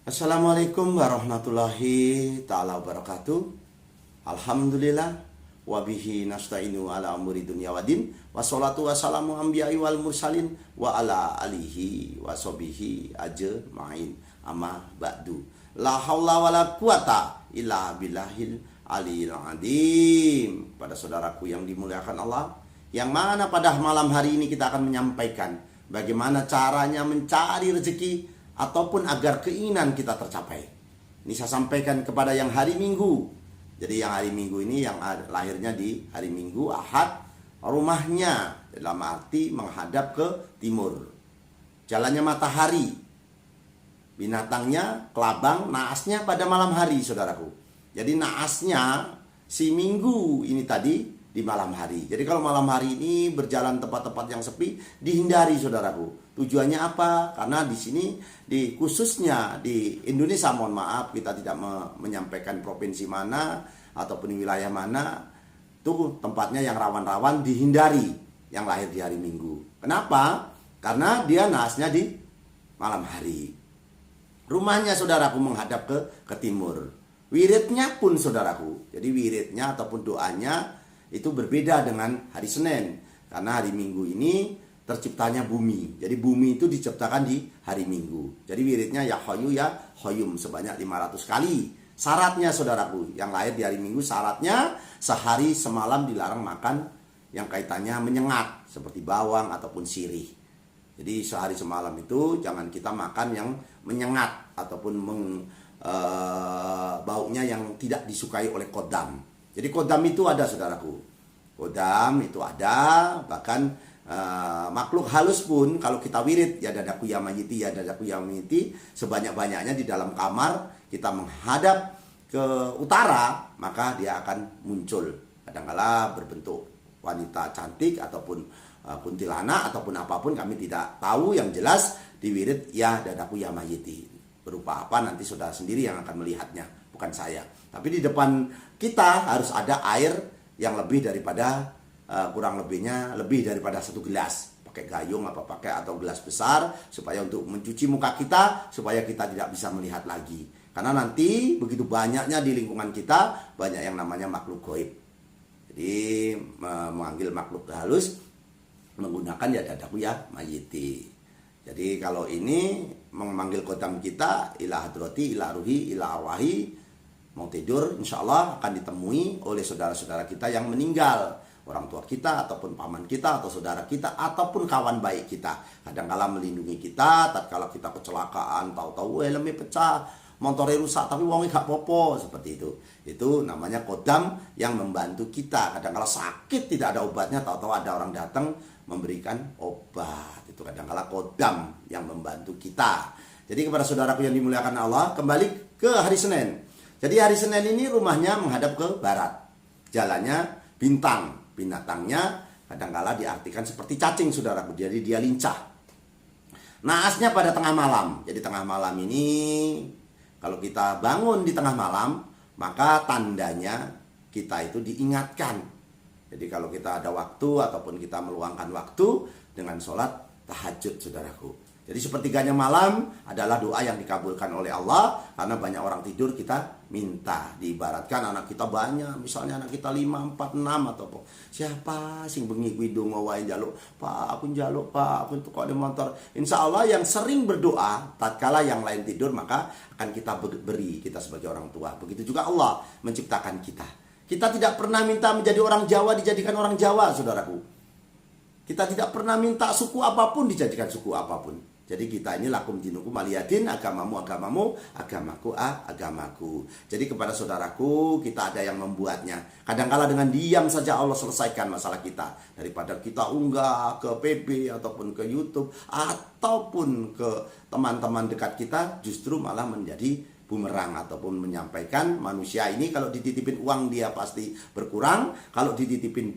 Assalamualaikum warahmatullahi ta'ala wabarakatuh. Alhamdulillah wabihi nasta'inu ala umuri dunya wadin. Wassalatu wassalamu anbiya'i wal mursalin wa ala alihi wa sobihi ajma'in. Amma ba'du. La haula wa la quwata illa billahil aliyil adim. Pada saudaraku yang dimuliakan Allah, yang mana pada malam hari ini kita akan menyampaikan bagaimana caranya mencari rezeki ataupun agar keinginan kita tercapai. Ini saya sampaikan kepada yang hari Minggu. Jadi yang hari Minggu ini yang lahirnya di hari Minggu, Ahad, rumahnya dalam arti menghadap ke timur. Jalannya matahari. Binatangnya kelabang, naasnya pada malam hari, saudaraku. Jadi naasnya si Minggu ini tadi di malam hari. Jadi kalau malam hari ini berjalan tempat-tempat yang sepi, dihindari, saudaraku. Tujuannya apa? Karena di sini, khususnya di Indonesia, mohon maaf, kita tidak menyampaikan provinsi mana ataupun wilayah mana, itu tempatnya yang rawan-rawan dihindari yang lahir di hari Minggu. Kenapa? Karena dia naasnya di malam hari. Rumahnya, saudaraku, menghadap ke timur. Wiridnya pun, saudaraku, jadi wiridnya ataupun doanya itu berbeda dengan hari Senin. Karena hari Minggu ini terciptanya bumi. Jadi bumi itu diciptakan di hari Minggu. Jadi wiridnya ya Hayyu ya Qayyum sebanyak 500 kali. Syaratnya, saudaraku, yang lahir di hari Minggu, syaratnya sehari semalam dilarang makan yang kaitannya menyengat seperti bawang ataupun sirih. Jadi sehari semalam itu jangan kita makan yang menyengat ataupun baunya yang tidak disukai oleh kodam. Jadi kodam itu ada, saudaraku. Kodam itu ada, bahkan makhluk halus pun kalau kita wirid ya dadaku ya mayiti ya dadaku ya mayiti, sebanyak-banyaknya di dalam kamar kita menghadap ke utara, maka dia akan muncul. Kadang-kala berbentuk wanita cantik ataupun kuntilanak ataupun apapun, kami tidak tahu. Yang jelas di wirid ya dadaku ya mayiti. Berupa apa nanti saudara sendiri yang akan melihatnya, bukan saya. Tapi di depan kita harus ada air yang lebih daripada kurang lebihnya lebih daripada 1 gelas, pakai gayung apa pakai atau gelas besar, supaya untuk mencuci muka kita, supaya kita tidak bisa melihat lagi. Karena nanti begitu banyaknya di lingkungan kita banyak yang namanya makhluk gaib. Jadi memanggil makhluk halus menggunakan ya dadaku ya mayiti. Jadi kalau ini memanggil kodam kita ila hadrati ila ruhi ila arwahi, mau tidur insya Allah akan ditemui oleh saudara-saudara kita yang meninggal, orang tua kita ataupun paman kita atau saudara kita ataupun kawan baik kita. Kadang-kala melindungi kita tatkala kita kecelakaan, tahu-tahu helmnya pecah, motornya rusak tapi wongnya gak popo, seperti itu. Itu namanya kodam yang membantu kita. Kadang-kala sakit tidak ada obatnya, tahu-tahu ada orang datang memberikan obat. Itu kadang-kala kodam yang membantu kita. Jadi kepada saudaraku yang dimuliakan Allah, kembali ke hari Senin. Jadi hari Senin ini rumahnya menghadap ke barat. Jalannya bintang. Binatangnya kadangkala diartikan seperti cacing, saudaraku. Jadi dia lincah. Naasnya pada tengah malam. Jadi tengah malam ini kalau kita bangun di tengah malam, maka tandanya kita itu diingatkan. Jadi kalau kita ada waktu ataupun kita meluangkan waktu dengan sholat tahajud, saudaraku. Jadi sepertiganya malam adalah doa yang dikabulkan oleh Allah. Karena banyak orang tidur, kita minta. Diibaratkan anak kita banyak, misalnya anak kita 5, 4, 6 atau apa. Siapa sing bengi kuidung ngawain jaluk, Pak aku jaluk, Pak aku kok ada motor. Insya Allah yang sering berdoa tatkala yang lain tidur, maka akan kita beri, kita sebagai orang tua. Begitu juga Allah menciptakan kita. Kita tidak pernah minta menjadi orang Jawa dijadikan orang Jawa, saudaraku. Kita tidak pernah minta suku apapun dijadikan suku apapun. Jadi kita ini lakum dinukum waliyadin, agamamu agamamu, agamaku agamaku. Jadi kepada saudaraku, kita ada yang membuatnya. Kadangkala dengan diam saja Allah selesaikan masalah kita. Daripada kita unggah ke PB ataupun ke YouTube ataupun ke teman-teman dekat kita, justru malah menjadi bumerang ataupun menyampaikan manusia ini kalau dititipin uang dia pasti berkurang, kalau dititipin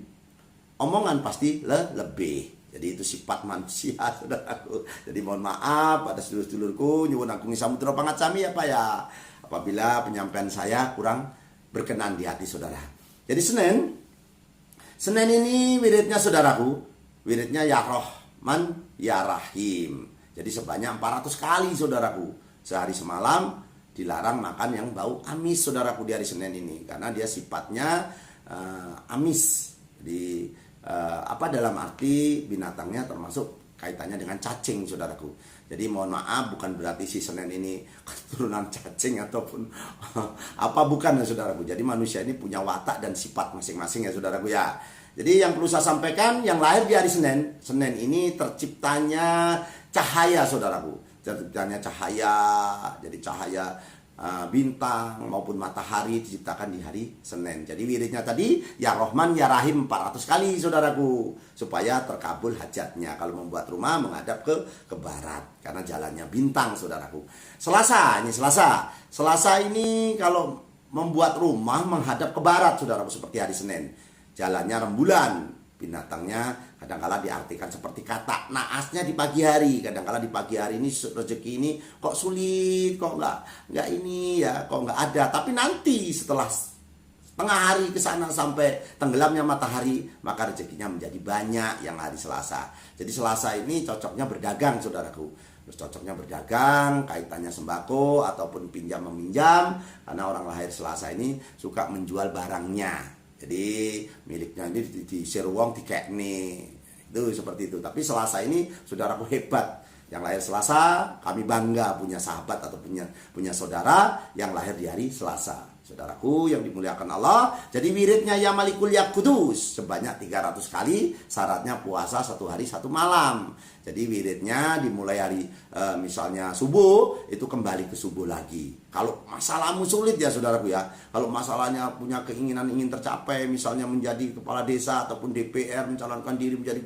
omongan pasti lebih. Jadi itu sifat manusia, saudaraku. Jadi mohon maaf pada sedulur-sedulurku, nyuwun agung samudra pangatsami ya Pak ya, apabila penyampaian saya kurang berkenan di hati saudara. Jadi Senin ini wiridnya, saudaraku, wiridnya ya Rahman ya Rahim. Jadi sebanyak 400 kali, saudaraku. sehari semalam dilarang makan yang bau amis saudaraku di hari Senin ini, karena dia sifatnya amis di dalam arti binatangnya termasuk kaitannya dengan cacing saudaraku. Jadi mohon maaf, bukan berarti si Senin ini keturunan cacing ataupun apa, bukan ya saudaraku. Jadi manusia ini punya watak dan sifat masing-masing ya saudaraku ya. Jadi yang perlu saya sampaikan, yang lahir di hari Senin ini terciptanya cahaya saudaraku. Terciptanya cahaya, jadi cahaya bintang maupun matahari diciptakan di hari Senin. Jadi wiridnya tadi ya Rahman ya Rahim 400 kali saudaraku, supaya terkabul hajatnya. Kalau membuat rumah menghadap ke barat karena jalannya bintang saudaraku. Selasa ini kalau membuat rumah menghadap ke barat saudaraku, seperti hari Senin. Jalannya rembulan, binatangnya kadangkala diartikan seperti kata naasnya di pagi hari. Kadangkala di pagi hari ini rezeki ini kok sulit, kok nggak ini ya, kok nggak ada. Tapi nanti setelah tengah hari ke sana sampai tenggelamnya matahari, maka rezekinya menjadi banyak yang hari Selasa. Jadi Selasa ini cocoknya berdagang saudaraku. Terus cocoknya berdagang, kaitannya sembako ataupun pinjam meminjam, karena orang lahir Selasa ini suka menjual barangnya. Jadi miliknya ini di Serwong dikekne, itu seperti itu. Tapi Selasa ini saudaraku hebat. Yang lahir Selasa, kami bangga punya sahabat atau punya saudara yang lahir di hari Selasa. Saudaraku yang dimuliakan Allah. Jadi wiridnya ya Malikul ya Kudus sebanyak 300 kali. Syaratnya puasa 1 hari 1 malam. Jadi wiridnya dimulai hari misalnya subuh, itu kembali ke subuh lagi. Kalau masalahmu sulit ya saudaraku ya, kalau masalahnya punya keinginan ingin tercapai, misalnya menjadi kepala desa ataupun DPR, mencalonkan diri menjadi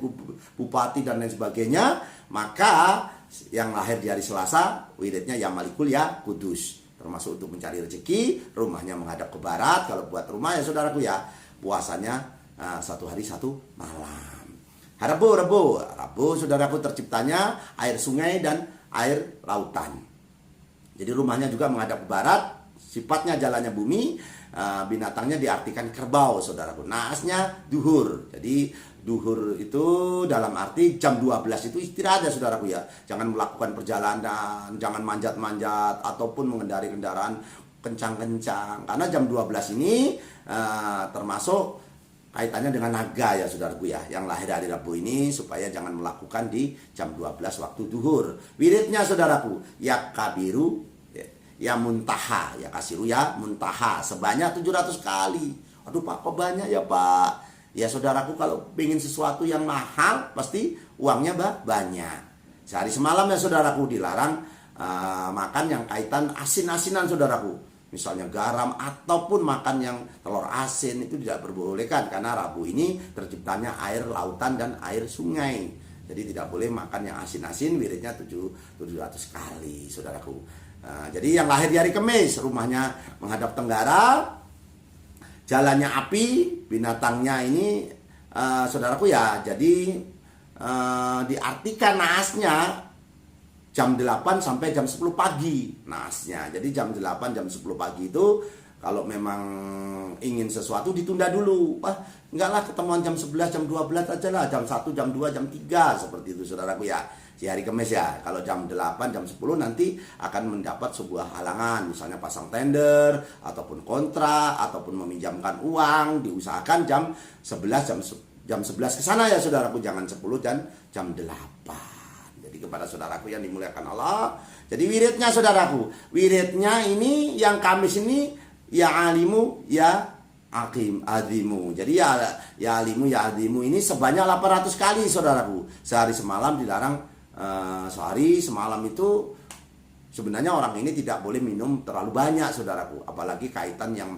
bupati dan lain sebagainya, maka yang lahir di hari Selasa wiridnya ya Malikul ya Kudus, termasuk untuk mencari rezeki, rumahnya menghadap ke barat. Kalau buat rumah ya saudaraku ya, puasanya 1 hari 1 malam. Rabu saudaraku terciptanya air sungai dan air lautan. Jadi rumahnya juga menghadap ke barat, sifatnya jalannya bumi, binatangnya diartikan kerbau saudaraku. Naasnya duhur. Jadi duhur itu dalam arti jam 12 itu istirahat ya saudaraku ya. Jangan melakukan perjalanan, jangan manjat-manjat ataupun mengendari kendaraan kencang-kencang. Karena jam 12 ini termasuk kaitannya dengan naga ya saudaraku ya, yang lahir hari Rabu ini, supaya jangan melakukan di jam 12 waktu duhur. Wiridnya saudaraku ya kabiru ya muntaha, ya kasiru ya muntaha sebanyak 700 kali. Aduh Pak, kok banyak ya Pak? Ya saudaraku, kalau ingin sesuatu yang mahal pasti uangnya banyak. Sehari semalam ya saudaraku dilarang makan yang kaitan asin-asinan saudaraku. Misalnya garam ataupun makan yang telur asin, itu tidak diperbolehkan, karena Rabu ini terciptanya air lautan dan air sungai. Jadi tidak boleh makan yang asin-asin, wiridnya 700 kali saudaraku. Jadi yang lahir di hari Kamis, rumahnya menghadap tenggara, jalannya api, binatangnya ini saudaraku ya, jadi diartikan naasnya jam 8 sampai jam 10 pagi naasnya. Jadi jam 8 jam 10 pagi itu kalau memang ingin sesuatu ditunda dulu. Enggak lah, ketemuan jam 11 jam 12 aja lah, jam 1 jam 2 jam 3 seperti itu saudaraku ya. Di hari Kamis ya. Kalau jam 8 jam 10 nanti akan mendapat sebuah halangan, misalnya pasang tender ataupun kontrak ataupun meminjamkan uang, diusahakan jam 11 jam 11 ke sana ya saudaraku, jangan 10 dan jam 8. Kepada saudaraku yang dimuliakan Allah. Jadi wiridnya saudaraku, wiridnya ini yang Kamis ini ya alimu ya azimu. Jadi ya alimu ya azimu ini sebanyak 800 kali saudaraku. Sehari semalam dilarang, sehari semalam itu sebenarnya orang ini tidak boleh minum terlalu banyak saudaraku, apalagi kaitan yang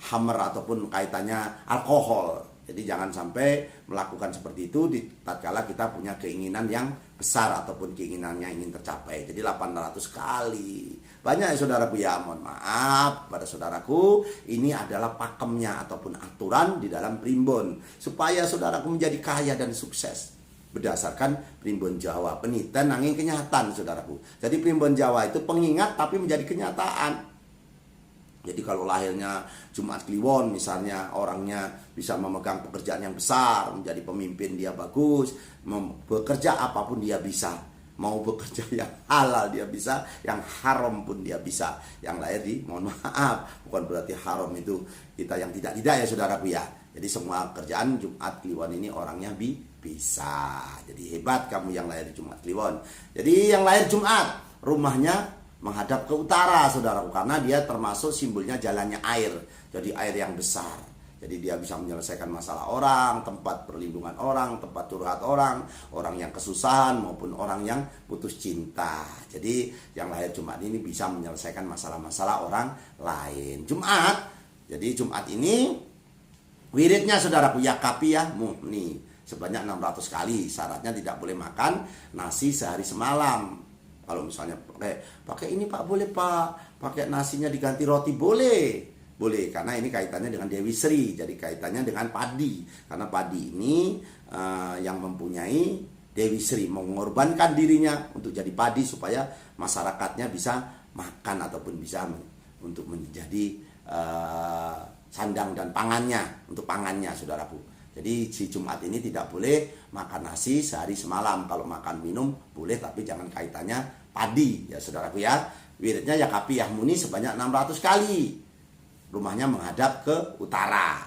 hammer ataupun kaitannya alkohol. Jadi jangan sampai melakukan seperti itu di tatkala kita punya keinginan yang besar ataupun keinginannya ingin tercapai. Jadi 800 kali. Banyak ya saudaraku ya, mohon maaf pada saudaraku, ini adalah pakemnya ataupun aturan di dalam primbon supaya saudaraku menjadi kaya dan sukses. Berdasarkan primbon Jawa, peniten nanging kenyataan saudaraku. Jadi primbon Jawa itu pengingat tapi menjadi kenyataan. Jadi kalau lahirnya Jumat Kliwon misalnya, orangnya bisa memegang pekerjaan yang besar, menjadi pemimpin dia bagus, bekerja apapun dia bisa. mau bekerja yang halal dia bisa, yang haram pun dia bisa. Yang lahir di, mohon maaf, bukan berarti haram itu kita yang tidak ya saudaraku ya. Jadi semua kerjaan Jumat Kliwon ini orangnya bisa. Jadi hebat kamu yang lahir di Jumat Kliwon. Jadi yang lahir Jumat, rumahnya menghadap ke utara saudaraku, karena dia termasuk simbolnya jalannya air. Jadi air yang besar. Jadi dia bisa menyelesaikan masalah orang, tempat perlindungan orang, tempat curhat orang yang kesusahan maupun orang yang putus cinta. Jadi yang lahir Jumat ini bisa menyelesaikan masalah-masalah orang lain. Jumat. Jadi Jumat ini wiridnya saudaraku ya kapiyah muhni sebanyak 600 kali. Syaratnya tidak boleh makan nasi sehari semalam. Kalau misalnya pakai ini Pak, boleh Pak. Pakai nasinya diganti roti boleh. Boleh, karena ini kaitannya dengan Dewi Sri. Jadi kaitannya dengan padi. Karena padi ini yang mempunyai Dewi Sri, mengorbankan dirinya untuk jadi padi supaya masyarakatnya bisa makan ataupun bisa untuk menjadi sandang dan pangannya, untuk pangannya saudaraku. Jadi si Jumat ini tidak boleh makan nasi sehari semalam. Kalau makan minum boleh, tapi jangan kaitannya padi ya saudaraku ya. Wiridnya ya kapiyah muni sebanyak 600 kali. Rumahnya menghadap ke utara.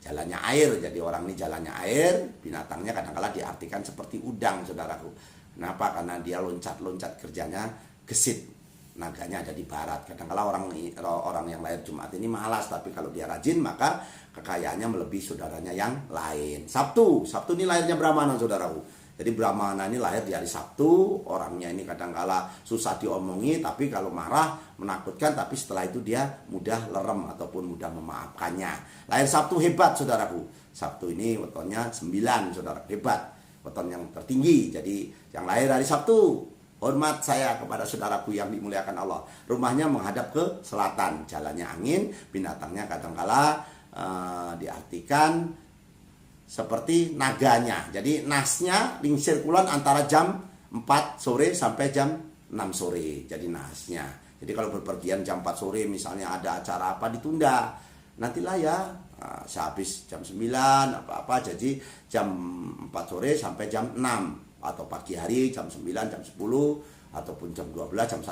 Jalannya air, jadi orang ini jalannya air. Binatangnya kadang-kala diartikan seperti udang saudaraku. Kenapa? Karena dia loncat-loncat kerjanya gesit. Naganya ada di barat. Kadang-kala orang yang lahir Jumat ini malas, tapi kalau dia rajin maka kekayaannya melebihi saudaranya yang lain. Sabtu ini lahirnya Brahmana saudaraku. Jadi Brahmana ini lahir di hari Sabtu. Orangnya ini kadang-kala susah diomongi, tapi kalau marah menakutkan, tapi setelah itu dia mudah lerem ataupun mudah memaafkannya. Lahir Sabtu hebat saudaraku. Sabtu ini wetonnya 9 saudara, hebat. Weton yang tertinggi. Jadi yang lahir hari Sabtu, hormat saya kepada saudaraku yang dimuliakan Allah. Rumahnya menghadap ke selatan, jalannya angin, binatangnya kadang-kala diartikan seperti naganya. Jadi nasnya lingsir kulon antara jam 4 sore sampai jam 6 sore. Jadi nasnya. Jadi kalau berpergian jam 4 sore misalnya ada acara apa ditunda. Nantilah ya, sehabis jam 9 apa-apa, jadi jam 4 sore sampai jam 6. Atau pagi hari jam 9, jam 10, ataupun jam 12, jam 1,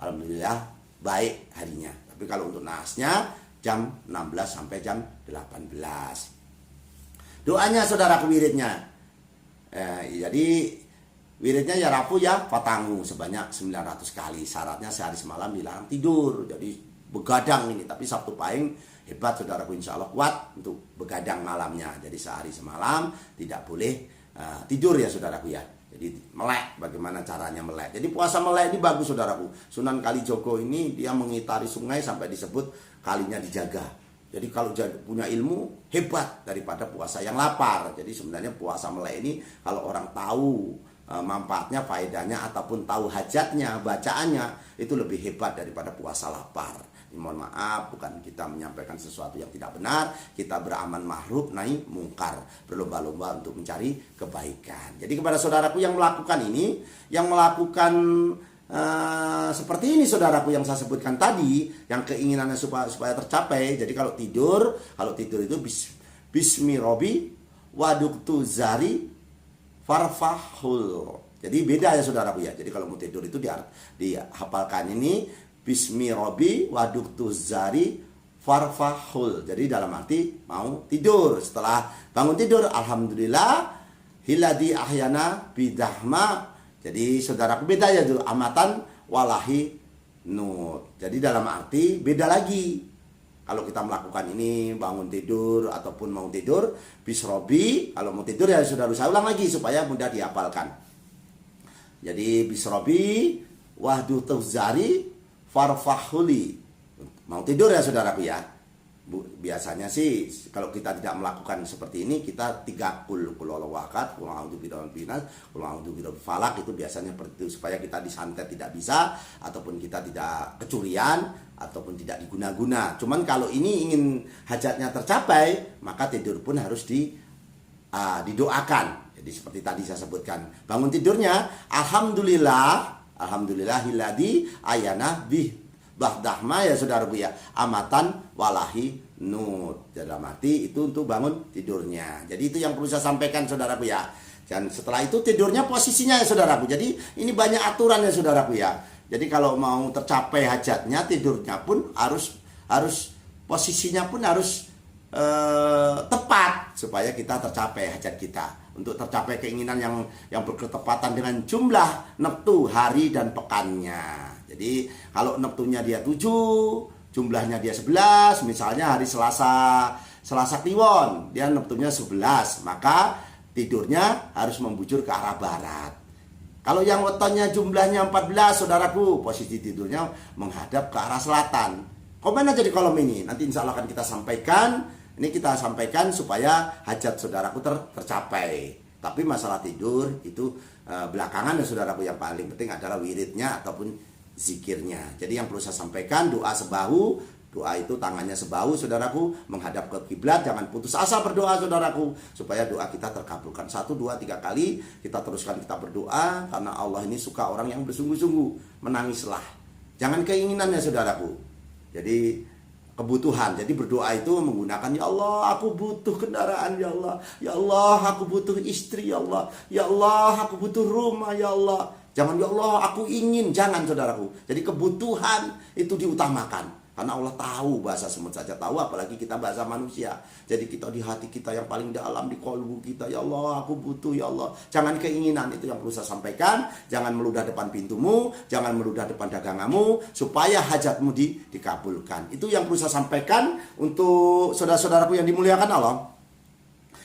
alhamdulillah baik harinya. Tapi kalau untuk nasnya jam 16 sampai jam 18. Doanya saudaraku wiridnya. Jadi wiridnya ya rapuh ya patangu sebanyak 900 kali. Syaratnya sehari semalam dilarang tidur. Jadi begadang ini, tapi Sabtu Pahing hebat saudaraku, insya Allah kuat untuk begadang malamnya. Jadi sehari semalam tidak boleh tidur ya saudaraku ya. Jadi melek, bagaimana caranya melek. Jadi puasa melek ini bagus saudaraku. Sunan Kalijogo ini dia mengitari sungai sampai disebut kalinya dijaga. Jadi kalau punya ilmu hebat daripada puasa yang lapar. Jadi sebenarnya puasa melek ini kalau orang tahu manfaatnya, faedahnya ataupun tahu hajatnya, bacaannya, itu lebih hebat daripada puasa lapar. Mohon maaf, bukan kita menyampaikan sesuatu yang tidak benar, kita beramal ma'ruf nahi mungkar, berlomba-lomba untuk mencari kebaikan. Jadi kepada saudaraku yang melakukan ini, yang melakukan seperti ini saudaraku yang saya sebutkan tadi, yang keinginannya supaya tercapai. Jadi kalau tidur itu bismi robi waduktu zari farfahul. Jadi beda ya saudaraku ya. Jadi kalau mau tidur itu dihafalkan ini bismi robi waduktu zari farfahul. Jadi dalam arti mau tidur, setelah bangun tidur alhamdulillah hiladi ahyana bidahma. Jadi saudaraku beda ya tuh, amatan walahi nur. Jadi dalam arti beda lagi. Kalau kita melakukan ini bangun tidur ataupun mau tidur, bisrobi, kalau mau tidur ya saudara, saya ulang lagi supaya mudah dihafalkan. Jadi bisrobi wahdu tuzari farfahuli. Mau tidur ya saudaraku ya. Biasanya sih kalau kita tidak melakukan seperti ini, kita 3 kul wakat, kul a'udzu birabbil nas, kul a'udzu birabbil falaq, itu biasanya seperti itu, supaya kita disantet tidak bisa ataupun kita tidak kecurian ataupun tidak diguna-guna. Cuman kalau ini ingin hajatnya tercapai, maka tidur pun harus didoakan. Jadi seperti tadi saya sebutkan, bangun tidurnya alhamdulillahilladzi ayana bih bahdahma ya saudaraku ya, amatan walahi nur. Dalam arti itu untuk bangun tidurnya. Jadi itu yang perlu saya sampaikan saudaraku ya. Dan setelah itu tidurnya posisinya ya saudaraku. Jadi ini banyak aturan ya saudaraku ya. Jadi kalau mau tercapai hajatnya, tidurnya pun harus posisinya pun harus tepat supaya kita tercapai hajat kita. Untuk tercapai keinginan yang berketepatan dengan jumlah neptu hari dan pekannya. Jadi kalau neptunya dia 7, jumlahnya dia 11, misalnya hari Selasa Kliwon, dia neptunya 11, maka tidurnya harus membujur ke arah barat. Kalau yang wetonnya jumlahnya 14, saudaraku, posisi tidurnya menghadap ke arah selatan. Komen aja di kolom ini, nanti insya Allah akan kita sampaikan. Ini kita sampaikan supaya hajat saudaraku tercapai. Tapi masalah tidur itu belakangan ya saudaraku, yang paling penting adalah wiridnya ataupun zikirnya. Jadi yang perlu saya sampaikan, doa sebahu. Doa itu tangannya sebahu saudaraku, menghadap ke kiblat. Jangan putus asa berdoa saudaraku, supaya doa kita terkabulkan. 1, 2, 3 kali kita teruskan, kita berdoa. Karena Allah ini suka orang yang bersungguh-sungguh. Menangislah, jangan keinginannya saudaraku. Jadi kebutuhan. Jadi berdoa itu menggunakan, ya Allah aku butuh kendaraan, ya Allah. Ya Allah aku butuh istri, ya Allah. Ya Allah aku butuh rumah, ya Allah. Jangan ya Allah aku ingin, jangan saudaraku. Jadi kebutuhan itu diutamakan. Karena Allah tahu, bahasa semut saja tahu, apalagi kita bahasa manusia. Jadi kita di hati kita yang paling dalam, di kolbu kita, ya Allah aku butuh, ya Allah. Jangan keinginan, itu yang perlu saya sampaikan. Jangan meludah depan pintumu, jangan meludah depan daganganmu, supaya hajatmu dikabulkan. Itu yang perlu saya sampaikan untuk saudara-saudaraku yang dimuliakan Allah.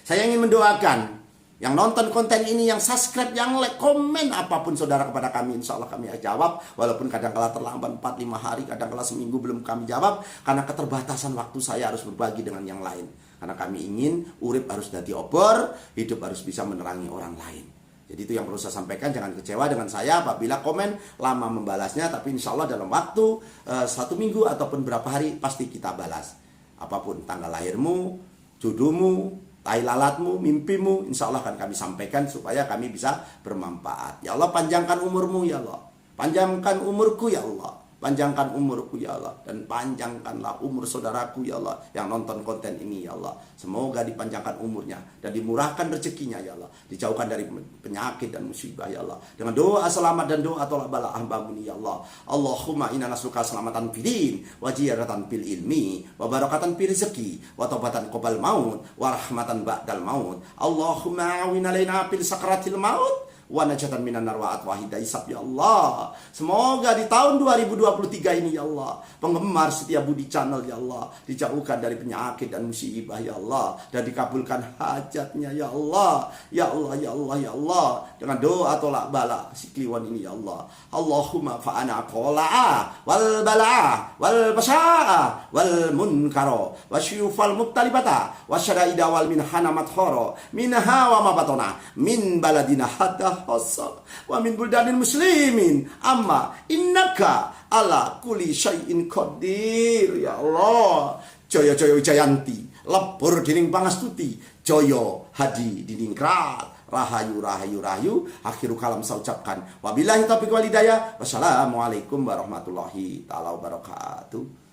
Saya ingin mendoakan yang nonton konten ini, yang subscribe, yang like, komen apapun saudara kepada kami, insya Allah kami jawab. Walaupun kadang-kala terlambat 4-5 hari, kadang-kala seminggu belum kami jawab, karena keterbatasan waktu saya harus berbagi dengan yang lain. Karena kami ingin urip harus dadi obor, hidup harus bisa menerangi orang lain. Jadi itu yang perlu saya sampaikan. Jangan kecewa dengan saya apabila komen lama membalasnya, tapi insya Allah dalam waktu 1 minggu ataupun berapa hari pasti kita balas. Apapun tanggal lahirmu, jodohmu, tai lalatmu, mimpimu, insya Allah akan kami sampaikan supaya kami bisa bermanfaat. Ya Allah, panjangkan umurmu ya Allah, panjangkan umurku ya Allah, panjangkan umurku ya Allah, dan panjangkanlah umur saudaraku ya Allah yang nonton konten ini ya Allah. Semoga dipanjangkan umurnya dan dimurahkan rezekinya ya Allah, dijauhkan dari penyakit dan musibah ya Allah. Dengan doa selamat dan doa tolak bala hambamu ini ya Allah. Allahumma inna nasruka selamatan fidin, wa ziyaratan fil ilmi, wa barakatan fil rezeki, wa taubatan qabal maut, wa rahmatan ba'dal maut. Allahumma awin alaina fil sakratil maut, wa najatan minan nar wa atwahida isab ya Allah. Semoga di tahun 2023 ini ya Allah, penggemar setia Budi Channel ya Allah dijauhkan dari penyakit dan musibah ya Allah, dan dikabulkan hajatnya ya Allah. Ya Allah, ya Allah, ya Allah, dengan doa tolak bala si Kliwon ini ya Allah. Allahumma fa'ana qola'a wal bala'a wal basya'a wal munkaro wa syufal muktalibata wa syara'ida wal minhana mathoro minha wa mabatona min baladina hatta wa min buldanil muslimin amma innaka ala kulli syai'in qadir ya Allah. Jaya Jaya Wijayanti, lebur dining pangastuti, Jaya Hadi diningkrat, rahayu rahayu rahayu. Akhiru kalam saya ucapkan wabillahi taufiq wal hidayah. Wassalamualaikum warahmatullahi taala wabarakatuh.